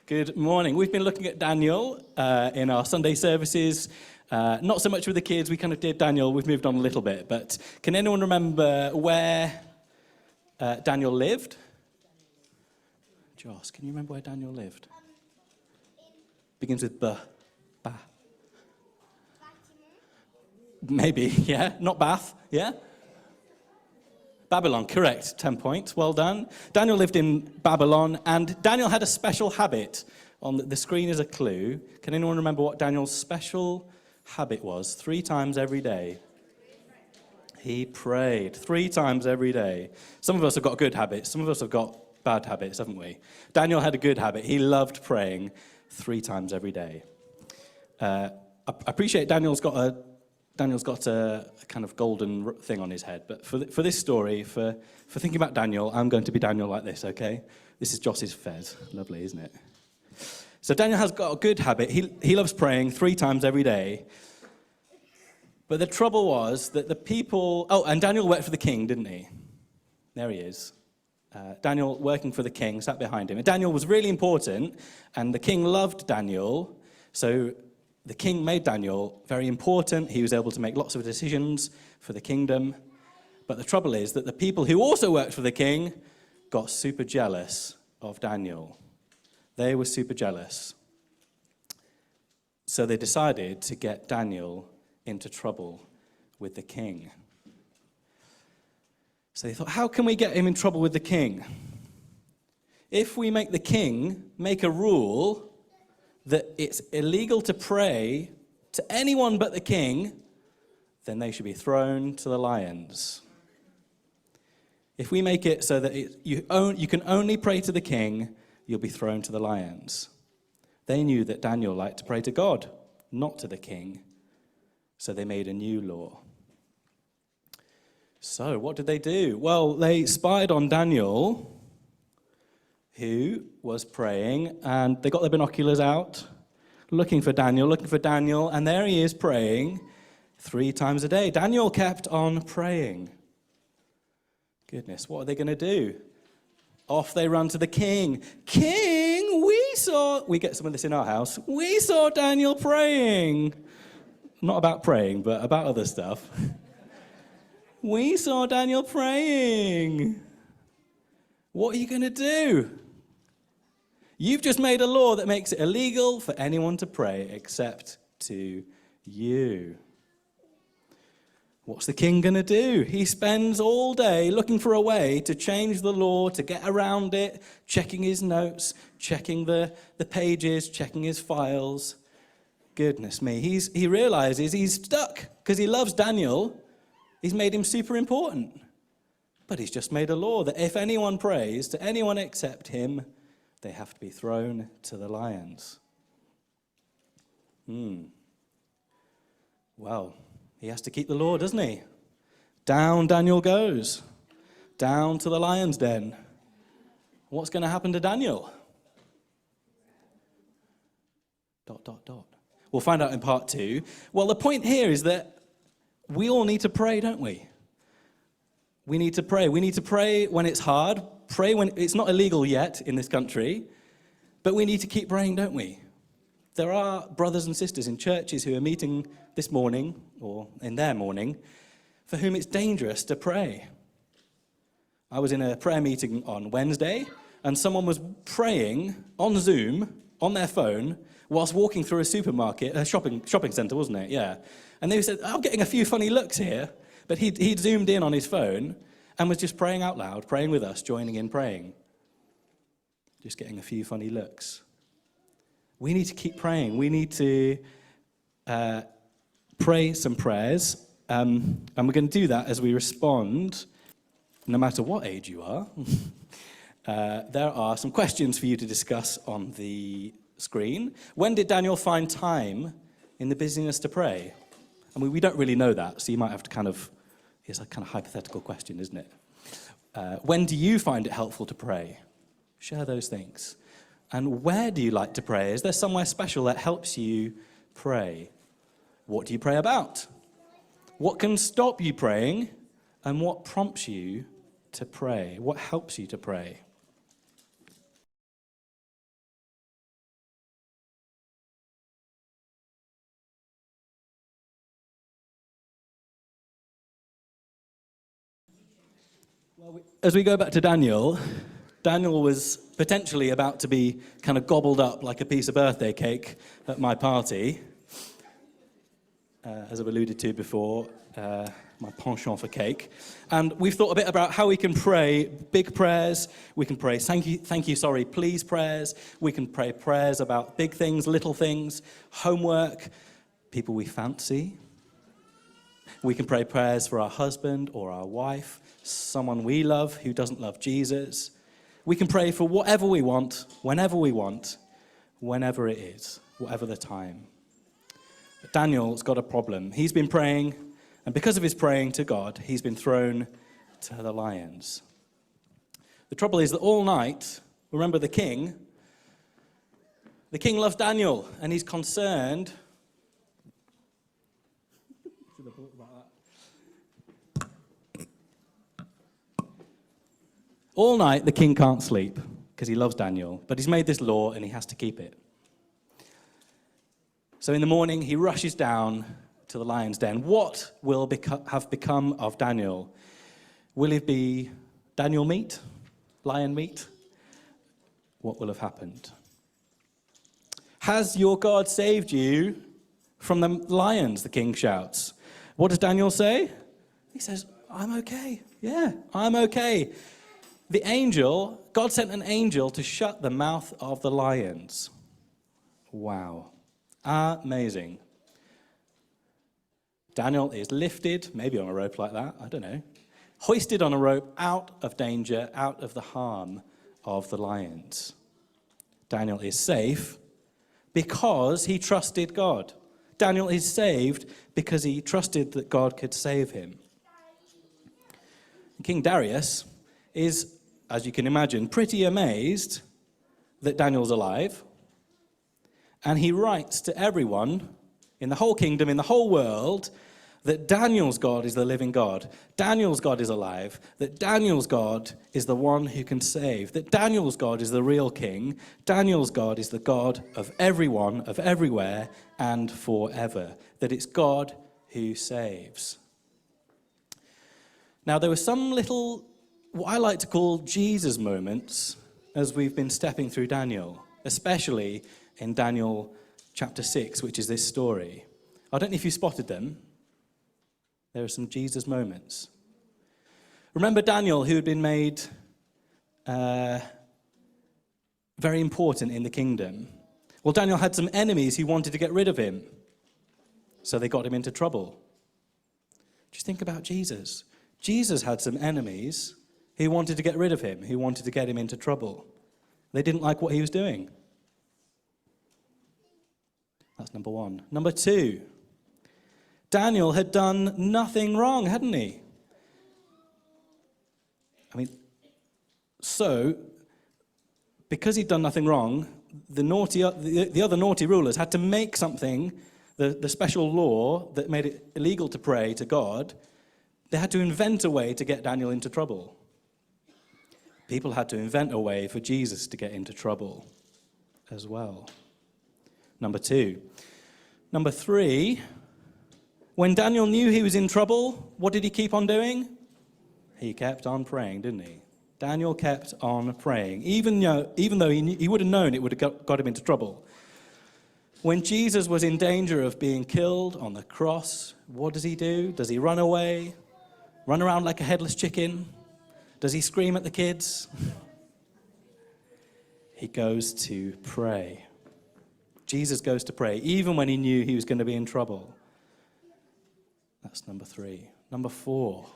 Good morning. We've been looking at Daniel in our Sunday services. Not so much with the kids. We kind of did Daniel. We've moved on a little bit. But can anyone remember where Daniel lived? Joss, can you remember where Daniel lived? Begins with B. Ba. Maybe, yeah. Not Bath, yeah? Babylon, correct. 10 points. Well done. Daniel lived in Babylon, and Daniel had a special habit. On the screen is a clue. Can anyone remember what Daniel's special habit was? 3 times every day. He prayed 3 times every day. Some of us have got good habits. Some of us have got bad habits, haven't we? Daniel had a good habit. He loved praying 3 times every day. I appreciate Daniel's got a kind of golden thing on his head. But for this story, for thinking about Daniel, I'm going to be Daniel like this, okay? This is Joss's fez. Lovely, isn't it? So Daniel has got a good habit. He loves praying 3 times every day. But the trouble was that the people... Oh, and Daniel worked for the king, didn't he? There he is. Daniel working for the king, sat behind him. And Daniel was really important, and the king loved Daniel. So the king made Daniel very important. He was able to make lots of decisions for the kingdom. But the trouble is that the people who also worked for the king got super jealous of Daniel. They were super jealous. So they decided to get Daniel into trouble with the king. So they thought, how can we get him in trouble with the king? If we make the king make a rule that it's illegal to pray to anyone but the king, then they should be thrown to the lions. If we make it so that you can only pray to the king, you'll be thrown to the lions. They knew that Daniel liked to pray to God, not to the king, so they made a new law. So what did they do? Well, they spied on Daniel, who was praying, and they got their binoculars out, looking for Daniel, and there he is praying 3 times a day. Daniel kept on praying. Goodness, what are they going to do? Off they run to the king. King, we get some of this in our house, we saw Daniel praying. Not about praying, but about other stuff. We saw Daniel praying. What are you going to do? You've just made a law that makes it illegal for anyone to pray except to you. What's the king going to do? He spends all day looking for a way to change the law, to get around it, checking his notes, checking the pages, checking his files. Goodness me, he realizes he's stuck because he loves Daniel. He's made him super important. But he's just made a law that if anyone prays to anyone except him, they have to be thrown to the lions. Well, he has to keep the law, doesn't he? Down Daniel goes. Down to the lion's den. What's going to happen to Daniel? ... We'll find out in part 2. Well, the point here is that we all need to pray, don't we? We need to pray. We need to pray when it's hard, pray when it's not illegal yet in this country, but we need to keep praying, don't we? There are brothers and sisters in churches who are meeting this morning, or in their morning, for whom it's dangerous to pray. I was in a prayer meeting on Wednesday, and someone was praying on Zoom, on their phone, whilst walking through a supermarket, a shopping centre, wasn't it? Yeah. And they said, I'm getting a few funny looks here. But he'd zoomed in on his phone and was just praying out loud, praying with us, joining in praying. Just getting a few funny looks. We need to keep praying. We need to pray some prayers. And we're going to do that as we respond, no matter what age you are. There are some questions for you to discuss on the screen. When did Daniel find time in the busyness to pray? I mean, we don't really know that, so you might have to it's a kind of hypothetical question, isn't it? When do you find it helpful to pray? Share those things. And where do you like to pray? Is there somewhere special that helps you pray? What do you pray about? What can stop you praying? And what prompts you to pray? What helps you to pray? As we go back to Daniel, Daniel was potentially about to be kind of gobbled up like a piece of birthday cake at my party. As I've alluded to before, my penchant for cake. And we've thought a bit about how we can pray big prayers. We can pray thank you, sorry, please prayers. We can pray prayers about big things, little things, homework, people we fancy. We can pray prayers for our husband or our wife, someone we love who doesn't love Jesus. We can pray for whatever we want, whenever it is, whatever the time. But Daniel's got a problem. He's been praying, and because of his praying to God, he's been thrown to the lions. The trouble is that all night, remember the king loves Daniel, and he's concerned. All night, the king can't sleep because he loves Daniel, but he's made this law and he has to keep it. So in the morning, he rushes down to the lion's den. What will have become of Daniel? Will it be Daniel meat? Lion meat? What will have happened? Has your God saved you from the lions? The king shouts. What does Daniel say? He says, I'm okay. Yeah, I'm okay. God sent an angel to shut the mouth of the lions. Wow. Amazing. Daniel is lifted, maybe on a rope like that, I don't know, hoisted on a rope out of danger, out of the harm of the lions. Daniel is safe because he trusted God. Daniel is saved because he trusted that God could save him. King Darius is, as you can imagine, pretty amazed that Daniel's alive. And he writes to everyone in the whole kingdom, in the whole world, that Daniel's God is the living God. Daniel's God is alive. That Daniel's God is the one who can save. That Daniel's God is the real king. Daniel's God is the God of everyone, of everywhere, and forever. That it's God who saves. Now, there were some little, what I like to call Jesus moments as we've been stepping through Daniel, especially in Daniel chapter 6, which is this story. I don't know if you spotted them. There are some Jesus moments. Remember Daniel, who had been made very important in the kingdom? Well, Daniel had some enemies who wanted to get rid of him, so they got him into trouble. Just think about Jesus. Jesus had some enemies who wanted to get rid of him, who wanted to get him into trouble. They didn't like what he was doing. That's number one. Number two, Daniel had done nothing wrong, hadn't he? So, because he'd done nothing wrong, the other naughty rulers had to make something, the special law that made it illegal to pray to God. They had to invent a way to get Daniel into trouble. People had to invent a way for Jesus to get into trouble as well. Number two. Number three, when Daniel knew he was in trouble, what did he keep on doing? He kept on praying, didn't he? Daniel kept on praying, even though he would have known it would have got him into trouble. When Jesus was in danger of being killed on the cross, what does he do? Does he run away? Run around like a headless chicken? Does he scream at the kids? He goes to pray. Jesus goes to pray, even when he knew he was going to be in trouble. That's number three. Number four.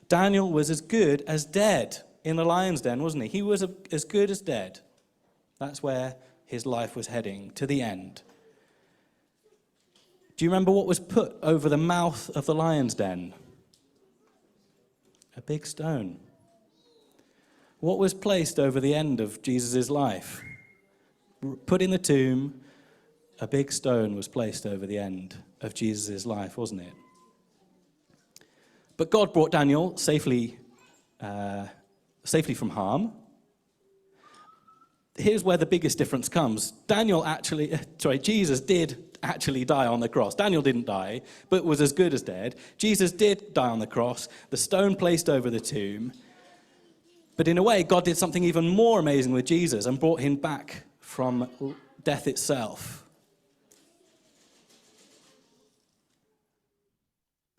Daniel was as good as dead in the lion's den, wasn't he? He was as good as dead. That's where his life was heading, to the end. Do you remember what was put over the mouth of the lion's den? A big stone. What was placed over the end of Jesus' life? Put in the tomb, a big stone was placed over the end of Jesus' life, wasn't it? But God brought Daniel safely from harm. here's where the biggest difference comes. Jesus did actually die on the cross. Daniel didn't die, but was as good as dead. Jesus did die on the cross, the stone placed over the tomb. But in a way, God did something even more amazing with Jesus and brought him back from death itself.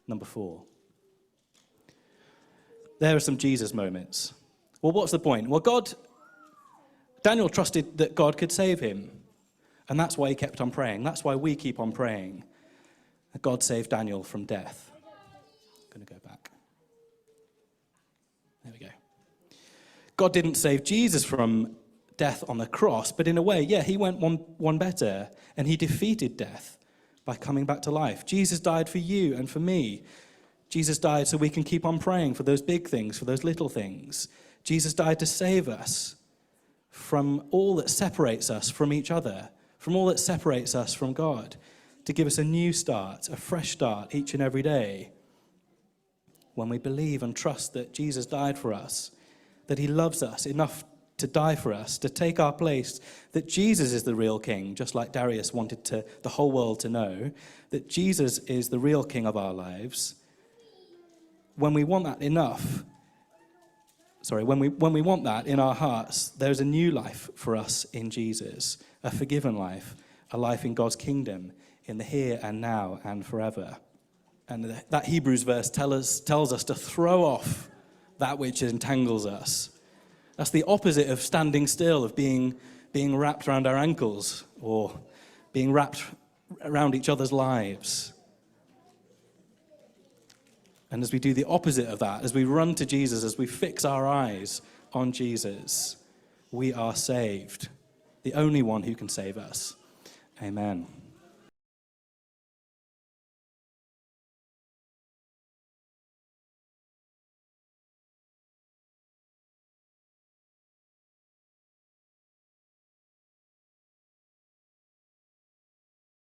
Number 4. There are some Jesus moments. Well, what's the point? Well, Daniel trusted that God could save him. And that's why he kept on praying. That's why we keep on praying. That God saved Daniel from death. I'm going to go back. There we go. God didn't save Jesus from death on the cross, but in a way, yeah, he went one better, and he defeated death by coming back to life. Jesus died for you and for me. Jesus died so we can keep on praying for those big things, for those little things. Jesus died to save us from all that separates us from each other, from all that separates us from God, to give us a new start, a fresh start each and every day. When we believe and trust that Jesus died for us, that he loves us enough to die for us, to take our place, that Jesus is the real king, just like Darius wanted the whole world to know, that Jesus is the real king of our lives. When we want that when we want that in our hearts, there's a new life for us in Jesus, a forgiven life, a life in God's kingdom, in the here and now and forever. And that Hebrews verse tells us to throw off that which entangles us. That's the opposite of standing still, of being wrapped around our ankles or being wrapped around each other's lives. And as we do the opposite of that, as we run to Jesus, as we fix our eyes on Jesus, we are saved. The only one who can save us. Amen.